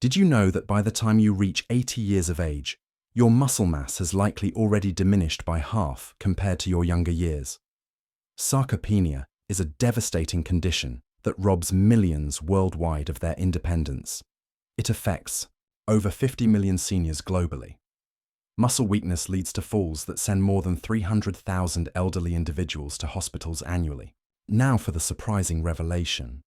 Did you know that by the time you reach 80 years of age, your muscle mass has likely already diminished by half compared to your younger years? Sarcopenia is a devastating condition that robs millions worldwide of their independence. It affects over 50 million seniors globally. Muscle weakness leads to falls that send more than 300,000 elderly individuals to hospitals annually. Now for the surprising revelation.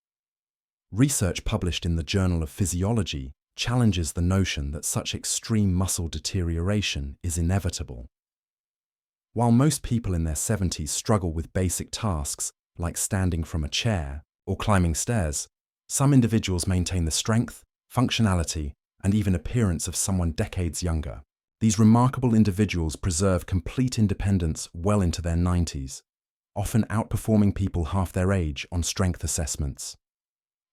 Research published in the Journal of Physiology challenges the notion that such extreme muscle deterioration is inevitable. While most people in their 70s struggle with basic tasks like standing from a chair or climbing stairs, some individuals maintain the strength, functionality, and even appearance of someone decades younger. These remarkable individuals preserve complete independence well into their 90s, often outperforming people half their age on strength assessments.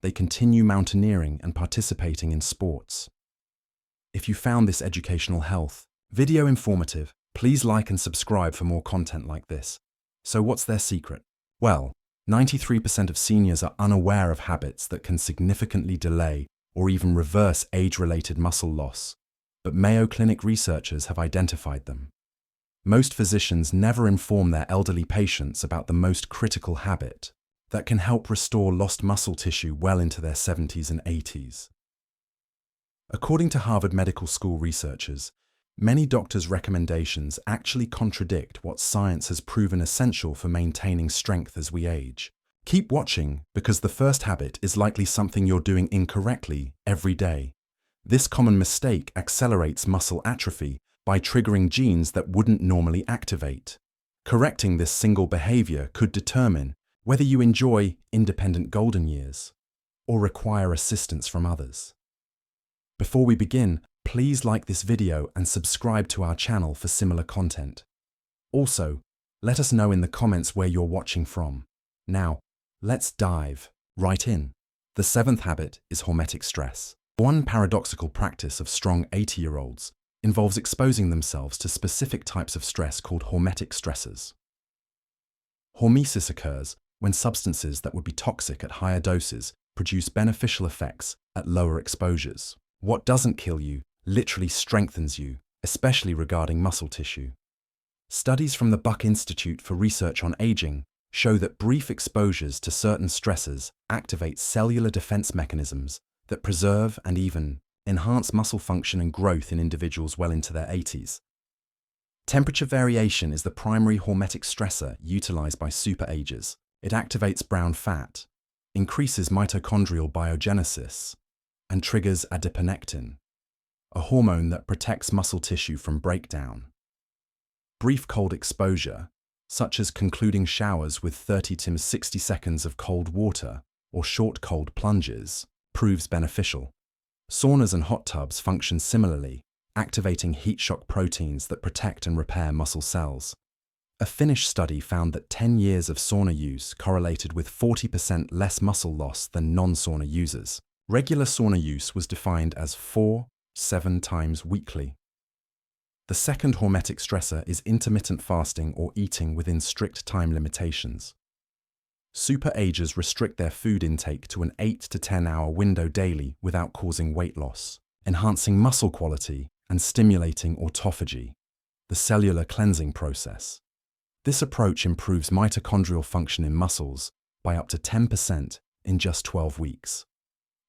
They continue mountaineering and participating in sports. If you found this educational health video informative, please like and subscribe for more content like this. So what's their secret? Well, 93% of seniors are unaware of habits that can significantly delay or even reverse age-related muscle loss, but Mayo Clinic researchers have identified them. Most physicians never inform their elderly patients about the most critical habit that can help restore lost muscle tissue well into their 70s and 80s. According to Harvard Medical School researchers, many doctors' recommendations actually contradict what science has proven essential for maintaining strength as we age. Keep watching, because the first habit is likely something you're doing incorrectly every day. This common mistake accelerates muscle atrophy by triggering genes that wouldn't normally activate. Correcting this single behavior could determine whether you enjoy independent golden years or require assistance from others. Before we begin, please like this video and subscribe to our channel for similar content. Also, let us know in the comments where you're watching from. Now, let's dive right in. The seventh habit is hormetic stress. One paradoxical practice of strong 80-year-olds involves exposing themselves to specific types of stress called hormetic stressors. Hormesis occurs when substances that would be toxic at higher doses produce beneficial effects at lower exposures. What doesn't kill you literally strengthens you, especially regarding muscle tissue. Studies from the Buck Institute for Research on Aging show that brief exposures to certain stressors activate cellular defense mechanisms that preserve and even enhance muscle function and growth in individuals well into their 80s. Temperature variation is the primary hormetic stressor utilized by super-agers. It activates brown fat, increases mitochondrial biogenesis, and triggers adiponectin, a hormone that protects muscle tissue from breakdown. Brief cold exposure, such as concluding showers with 30 to 60 seconds of cold water or short cold plunges, proves beneficial. Saunas and hot tubs function similarly, activating heat shock proteins that protect and repair muscle cells. A Finnish study found that 10 years of sauna use correlated with 40% less muscle loss than non-sauna users. Regular sauna use was defined as 4-7 times weekly. The second hormetic stressor is intermittent fasting or eating within strict time limitations. Super-agers restrict their food intake to an 8 to 10 hour window daily without causing weight loss, enhancing muscle quality and stimulating autophagy, the cellular cleansing process. This approach improves mitochondrial function in muscles by up to 10% in just 12 weeks.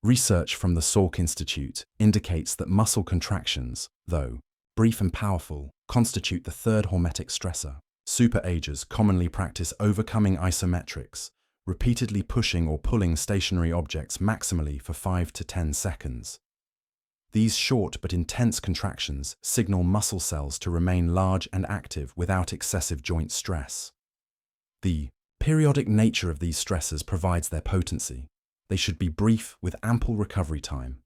Research from the Salk Institute indicates that muscle contractions, though brief and powerful, constitute the third hormetic stressor. Super-agers commonly practice overcoming isometrics, repeatedly pushing or pulling stationary objects maximally for 5 to 10 seconds. These short but intense contractions signal muscle cells to remain large and active without excessive joint stress. The periodic nature of these stressors provides their potency. They should be brief with ample recovery time.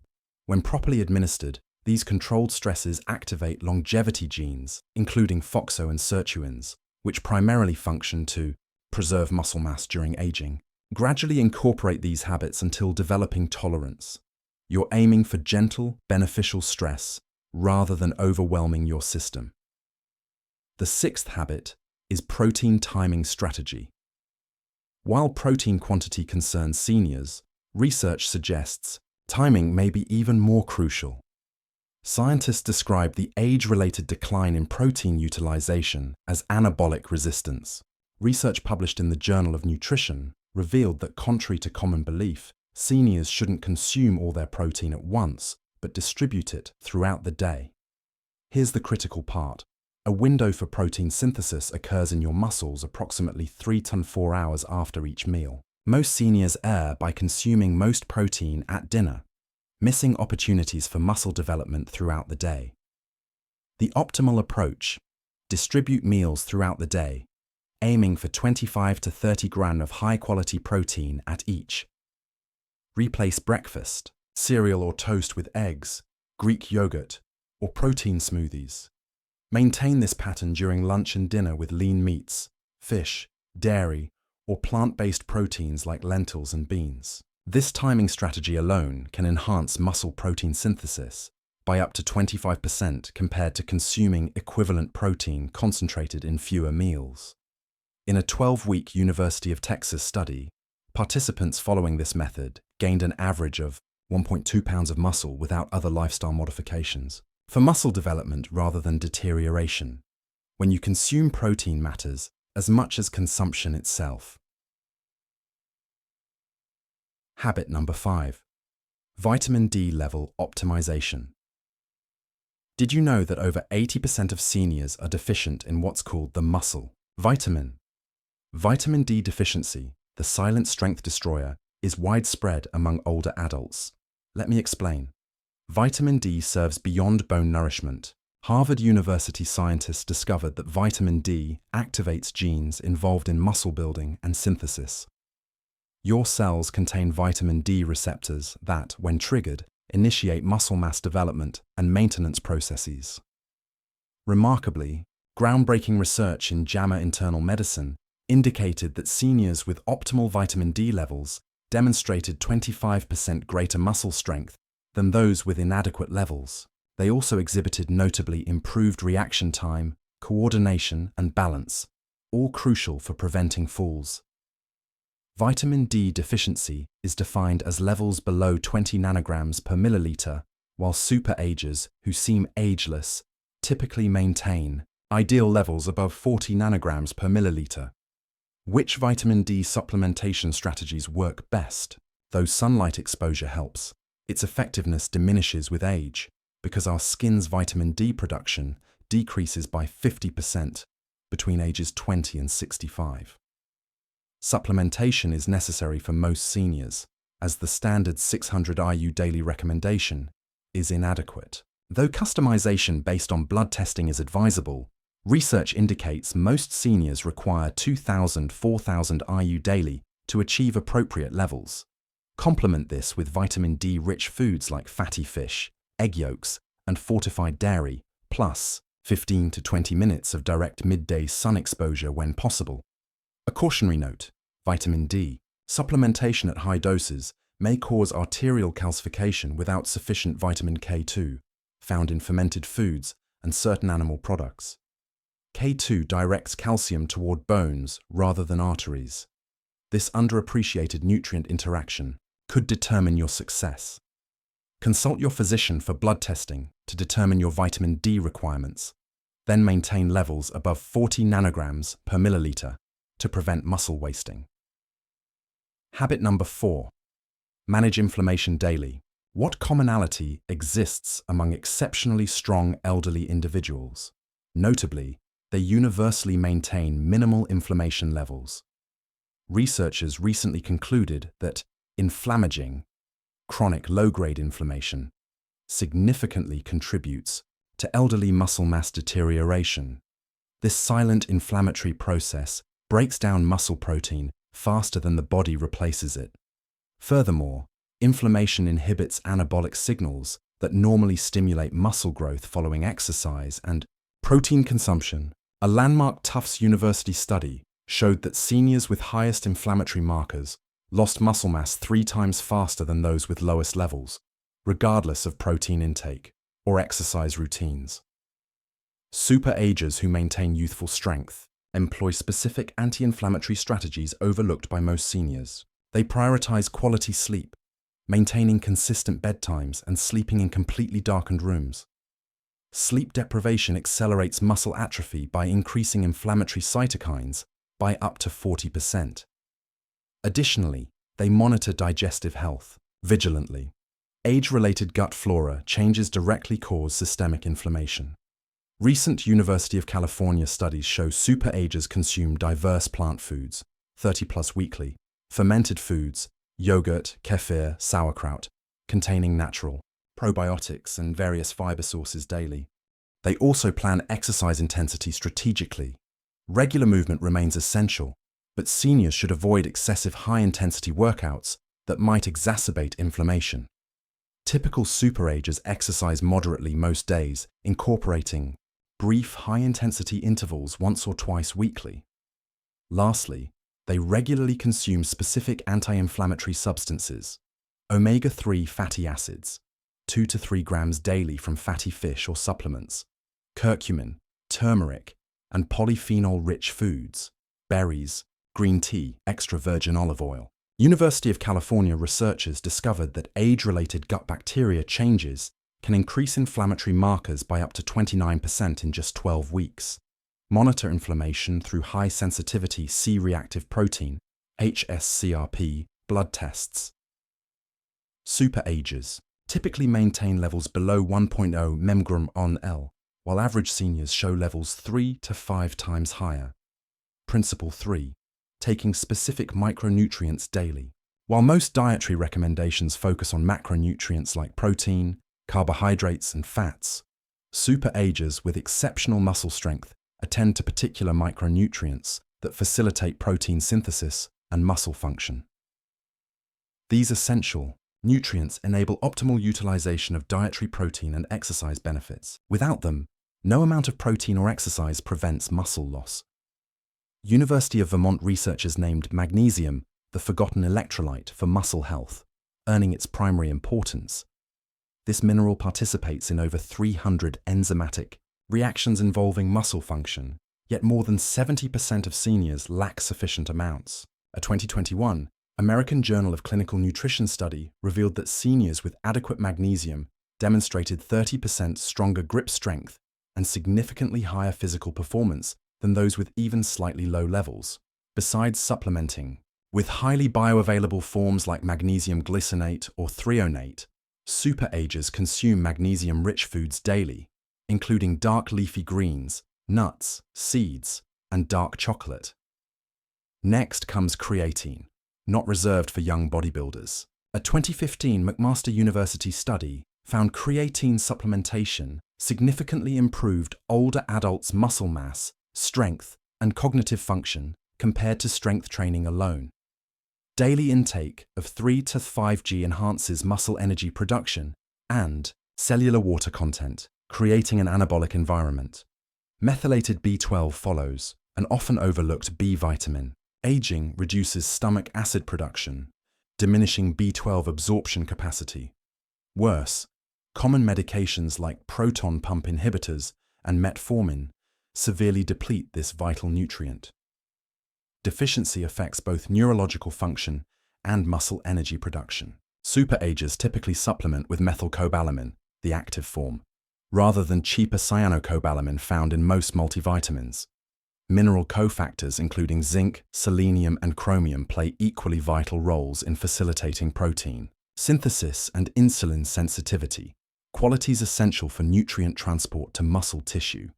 When properly administered, these controlled stresses activate longevity genes, including FOXO and sirtuins, which primarily function to preserve muscle mass during aging. Gradually incorporate these habits until developing tolerance. You're aiming for gentle, beneficial stress rather than overwhelming your system. The sixth habit is protein timing strategy. While protein quantity concerns seniors, research suggests Timing may be even more crucial. Scientists describe the age-related decline in protein utilization as anabolic resistance. Research published in the Journal of Nutrition revealed that, contrary to common belief, seniors shouldn't consume all their protein at once, but distribute it throughout the day. Here's the critical part. A window for protein synthesis occurs in your muscles approximately 3 to 4 hours after each meal. Most seniors err by consuming most protein at dinner, missing opportunities for muscle development throughout the day. The optimal approach: distribute meals throughout the day, aiming for 25 to 30 grams of high-quality protein at each. Replace breakfast, cereal or toast with eggs, Greek yogurt, or protein smoothies. Maintain this pattern during lunch and dinner with lean meats, fish, dairy, or plant-based proteins like lentils and beans. This timing strategy alone can enhance muscle protein synthesis by up to 25% compared to consuming equivalent protein concentrated in fewer meals. In a 12-week University of Texas study, participants following this method gained an average of 1.2 pounds of muscle without other lifestyle modifications, for muscle development rather than deterioration. When you consume protein matters as much as consumption itself. Habit number 5. Vitamin D level optimization. Did you know that over 80% of seniors are deficient in what's called the muscle vitamin? Vitamin D deficiency, the silent strength destroyer, is widespread among older adults. Let me explain. Vitamin D serves beyond bone nourishment. Harvard University scientists discovered that vitamin D activates genes involved in muscle building and synthesis. Your cells contain vitamin D receptors that, when triggered, initiate muscle mass development and maintenance processes. Remarkably, groundbreaking research in JAMA Internal Medicine indicated that seniors with optimal vitamin D levels demonstrated 25% greater muscle strength than those with inadequate levels. They also exhibited notably improved reaction time, coordination, and balance, all crucial for preventing falls. Vitamin D deficiency is defined as levels below 20 nanograms per milliliter, while super-agers, who seem ageless, typically maintain ideal levels above 40 nanograms per milliliter. Which vitamin D supplementation strategies work best? Though sunlight exposure helps, its effectiveness diminishes with age because our skin's vitamin D production decreases by 50% between ages 20 and 65. Supplementation is necessary for most seniors, as the standard 600 IU daily recommendation is inadequate. Though customization based on blood testing is advisable, research indicates most seniors require 2,000–4,000 IU daily to achieve appropriate levels. Complement this with vitamin D-rich foods like fatty fish, egg yolks, and fortified dairy, plus 15 to 20 minutes of direct midday sun exposure when possible. A cautionary note: vitamin D supplementation at high doses may cause arterial calcification without sufficient vitamin K2, found in fermented foods and certain animal products. K2 directs calcium toward bones rather than arteries. This underappreciated nutrient interaction could determine your success. Consult your physician for blood testing to determine your vitamin D requirements, then maintain levels above 40 nanograms per milliliter to prevent muscle wasting. Habit number 4. Manage inflammation daily. What commonality exists among exceptionally strong elderly individuals? Notably, they universally maintain minimal inflammation levels. Researchers recently concluded that inflammaging, chronic low-grade inflammation, significantly contributes to elderly muscle mass deterioration. This silent inflammatory process breaks down muscle protein faster than the body replaces it. Furthermore, inflammation inhibits anabolic signals that normally stimulate muscle growth following exercise and protein consumption. A landmark Tufts University study showed that seniors with highest inflammatory markers lost muscle mass 3 times faster than those with lowest levels, regardless of protein intake or exercise routines. Super-agers who maintain youthful strength employ specific anti-inflammatory strategies overlooked by most seniors. They prioritize quality sleep, maintaining consistent bedtimes and sleeping in completely darkened rooms. Sleep deprivation accelerates muscle atrophy by increasing inflammatory cytokines by up to 40%. Additionally, they monitor digestive health vigilantly. Age-related gut flora changes directly cause systemic inflammation. Recent University of California studies show super-agers consume diverse plant foods, 30+ weekly, fermented foods, yogurt, kefir, sauerkraut, containing natural probiotics and various fiber sources daily. They also plan exercise intensity strategically. Regular movement remains essential, but seniors should avoid excessive high-intensity workouts that might exacerbate inflammation. Typical super-agers exercise moderately most days, incorporating brief high-intensity intervals once or twice weekly. Lastly, they regularly consume specific anti-inflammatory substances, omega-3 fatty acids, 2 to 3 grams daily from fatty fish or supplements, curcumin, turmeric, and polyphenol-rich foods, berries, green tea, extra virgin olive oil. University of California researchers discovered that age-related gut bacteria changes can increase inflammatory markers by up to 29% in just 12 weeks. Monitor inflammation through high-sensitivity C-reactive protein, HSCRP, blood tests. Super-agers typically maintain levels below 1.0 mg/L, while average seniors show levels 3 to 5 times higher. Principle 3. Taking specific micronutrients daily. While most dietary recommendations focus on macronutrients like protein, carbohydrates, and fats, super-agers with exceptional muscle strength attend to particular micronutrients that facilitate protein synthesis and muscle function. These essential nutrients enable optimal utilization of dietary protein and exercise benefits. Without them, no amount of protein or exercise prevents muscle loss. University of Vermont researchers named magnesium the forgotten electrolyte for muscle health, earning its primary importance. This mineral participates in over 300 enzymatic reactions involving muscle function, yet more than 70% of seniors lack sufficient amounts. A 2021 American Journal of Clinical Nutrition study revealed that seniors with adequate magnesium demonstrated 30% stronger grip strength and significantly higher physical performance than those with even slightly low levels. Besides supplementing with highly bioavailable forms like magnesium glycinate or threonate, super-agers consume magnesium-rich foods daily, including dark leafy greens, nuts, seeds, and dark chocolate. Next comes creatine, not reserved for young bodybuilders. A 2015 McMaster University study found creatine supplementation significantly improved older adults' muscle mass, strength, and cognitive function compared to strength training alone. Daily intake of 3 to 5g enhances muscle energy production and cellular water content, creating an anabolic environment. Methylated B12 follows, an often overlooked B vitamin. Aging reduces stomach acid production, diminishing B12 absorption capacity. Worse, common medications like proton pump inhibitors and metformin severely deplete this vital nutrient. Deficiency affects both neurological function and muscle energy production. Super-agers typically supplement with methylcobalamin, the active form, rather than cheaper cyanocobalamin found in most multivitamins. Mineral cofactors including zinc, selenium, and chromium play equally vital roles in facilitating protein synthesis and insulin sensitivity, qualities essential for nutrient transport to muscle tissue.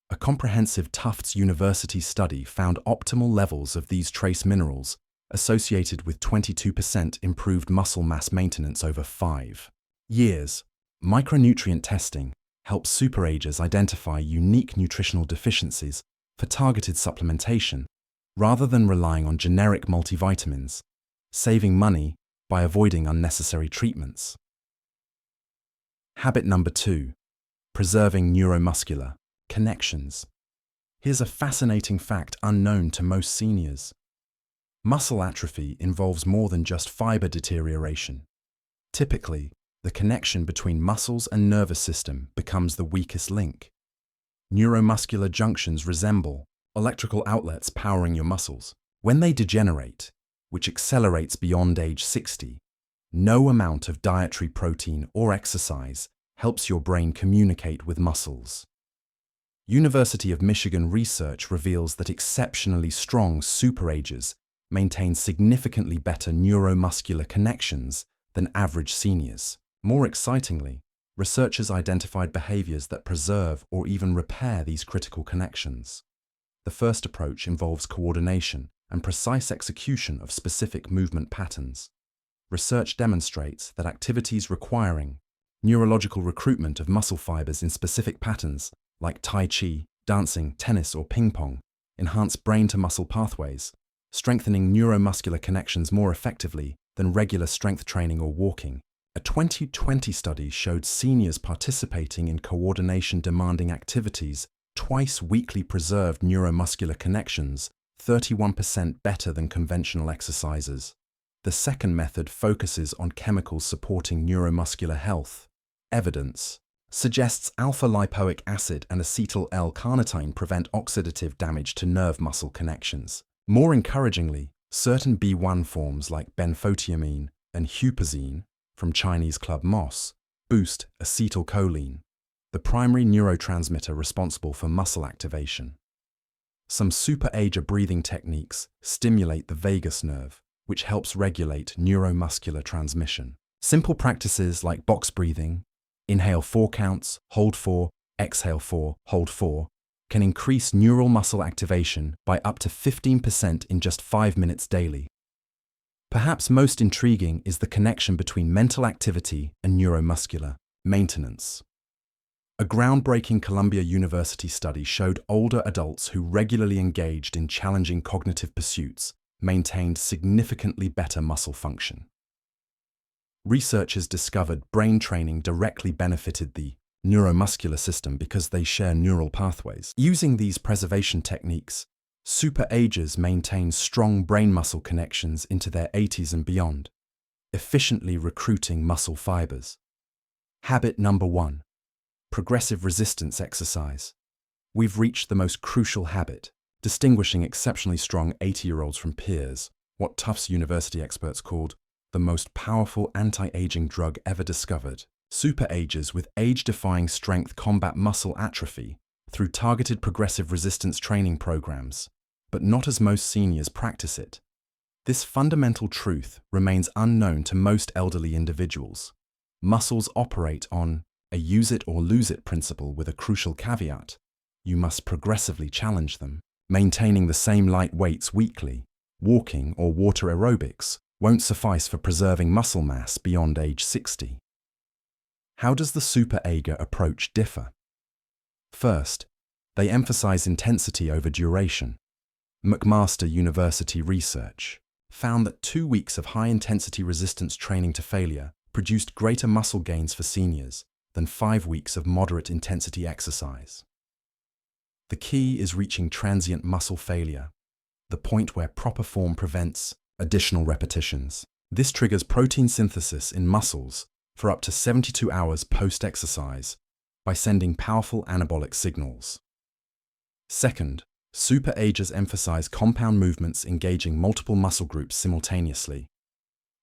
A comprehensive Tufts University study found optimal levels of these trace minerals associated with 22% improved muscle mass maintenance over 5 years. Micronutrient testing helps super-agers identify unique nutritional deficiencies for targeted supplementation rather than relying on generic multivitamins, saving money by avoiding unnecessary treatments. Habit number 2. Preserving neuromuscular connections. Here's a fascinating fact unknown to most seniors. Muscle atrophy involves more than just fiber deterioration. Typically, the connection between muscles and nervous system becomes the weakest link. Neuromuscular junctions resemble electrical outlets powering your muscles. When they degenerate, which accelerates beyond age 60, No amount of dietary protein or exercise helps your brain communicate with muscles. University of Michigan research reveals that exceptionally strong super-agers maintain significantly better neuromuscular connections than average seniors. More excitingly, researchers identified behaviors that preserve or even repair these critical connections. The first approach involves coordination and precise execution of specific movement patterns. Research demonstrates that activities requiring neurological recruitment of muscle fibers in specific patterns, like Tai Chi, dancing, tennis, or ping pong, enhance brain-to-muscle pathways, strengthening neuromuscular connections more effectively than regular strength training or walking. A 2020 study showed seniors participating in coordination-demanding activities twice weekly preserved neuromuscular connections 31% better than conventional exercises. The second method focuses on chemicals supporting neuromuscular health. Evidence suggests alpha-lipoic acid and acetyl L-carnitine prevent oxidative damage to nerve muscle connections. More encouragingly, certain B1 forms like benfotiamine and huperzine from Chinese club moss boost acetylcholine, the primary neurotransmitter responsible for muscle activation. Some super-ager breathing techniques stimulate the vagus nerve, which helps regulate neuromuscular transmission. Simple practices like box breathing, inhale 4 counts, hold 4, exhale 4, hold 4, can increase neural muscle activation by up to 15% in just 5 minutes daily. Perhaps most intriguing is the connection between mental activity and neuromuscular maintenance. A groundbreaking Columbia University study showed older adults who regularly engaged in challenging cognitive pursuits maintained significantly better muscle function. Researchers discovered brain training directly benefited the neuromuscular system because they share neural pathways. Using these preservation techniques, super-agers maintain strong brain-muscle connections into their 80s and beyond, efficiently recruiting muscle fibers. Habit number 1. Progressive resistance exercise. We've reached the most crucial habit, distinguishing exceptionally strong 80-year-olds from peers, what Tufts University experts called the most powerful anti-aging drug ever discovered. Super-agers with age-defying strength combat muscle atrophy through targeted progressive resistance training programs, but not as most seniors practice it. This fundamental truth remains unknown to most elderly individuals. Muscles operate on a use-it-or-lose-it principle with a crucial caveat: you must progressively challenge them. Maintaining the same light weights weekly, walking or water aerobics won't suffice for preserving muscle mass beyond age 60. How does the super-ager approach differ? First, they emphasize intensity over duration. McMaster University research found that 2 weeks of high-intensity resistance training to failure produced greater muscle gains for seniors than 5 weeks of moderate-intensity exercise. The key is reaching transient muscle failure, the point where proper form prevents additional repetitions. This triggers protein synthesis in muscles for up to 72 hours post-exercise by sending powerful anabolic signals. Second, super-agers emphasize compound movements engaging multiple muscle groups simultaneously.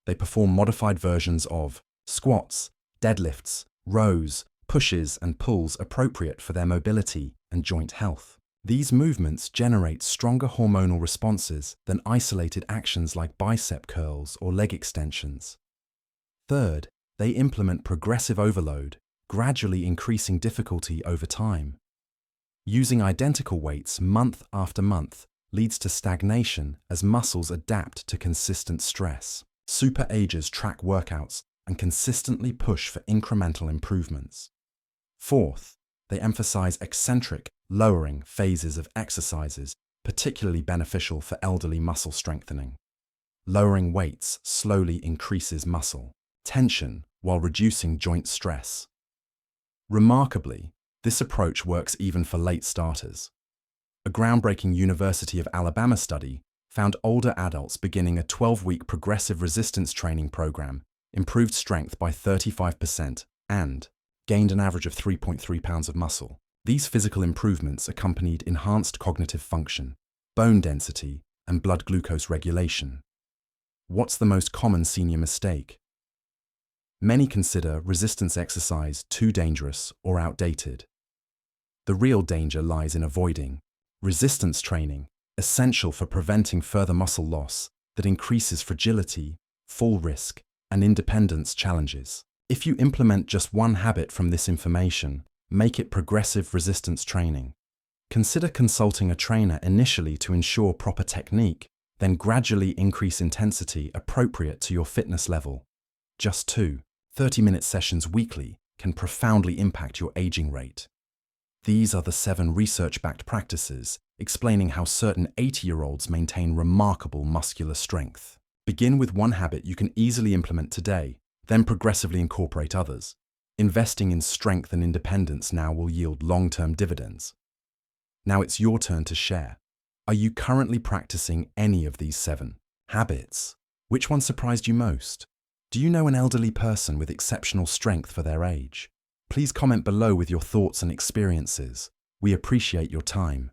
They perform modified versions of squats, deadlifts, rows, pushes, and pulls appropriate for their mobility and joint health. These movements generate stronger hormonal responses than isolated actions like bicep curls or leg extensions. Third, they implement progressive overload, gradually increasing difficulty over time. Using identical weights month after month leads to stagnation as muscles adapt to consistent stress. Super-agers track workouts and consistently push for incremental improvements. Fourth, they emphasize eccentric, lowering phases of exercises, particularly beneficial for elderly muscle strengthening. Lowering weights slowly increases muscle tension while reducing joint stress. Remarkably, this approach works even for late starters. A groundbreaking University of Alabama study found older adults beginning a 12-week progressive resistance training program improved strength by 35% and gained an average of 3.3 pounds of muscle. These physical improvements accompanied enhanced cognitive function, bone density, and blood glucose regulation. What's the most common senior mistake? Many consider resistance exercise too dangerous or outdated. The real danger lies in avoiding resistance training, essential for preventing further muscle loss that increases fragility, fall risk, and independence challenges. If you implement just one habit from this information, make it progressive resistance training. Consider consulting a trainer initially to ensure proper technique, then gradually increase intensity appropriate to your fitness level. Just 2 30-minute sessions weekly can profoundly impact your aging rate. These are the 7 research-backed practices explaining how certain 80-year-olds maintain remarkable muscular strength. Begin with one habit you can easily implement today, then progressively incorporate others. Investing in strength and independence now will yield long-term dividends. Now it's your turn to share. Are you currently practicing any of these 7 habits? Which one surprised you most? Do you know an elderly person with exceptional strength for their age? Please comment below with your thoughts and experiences. We appreciate your time.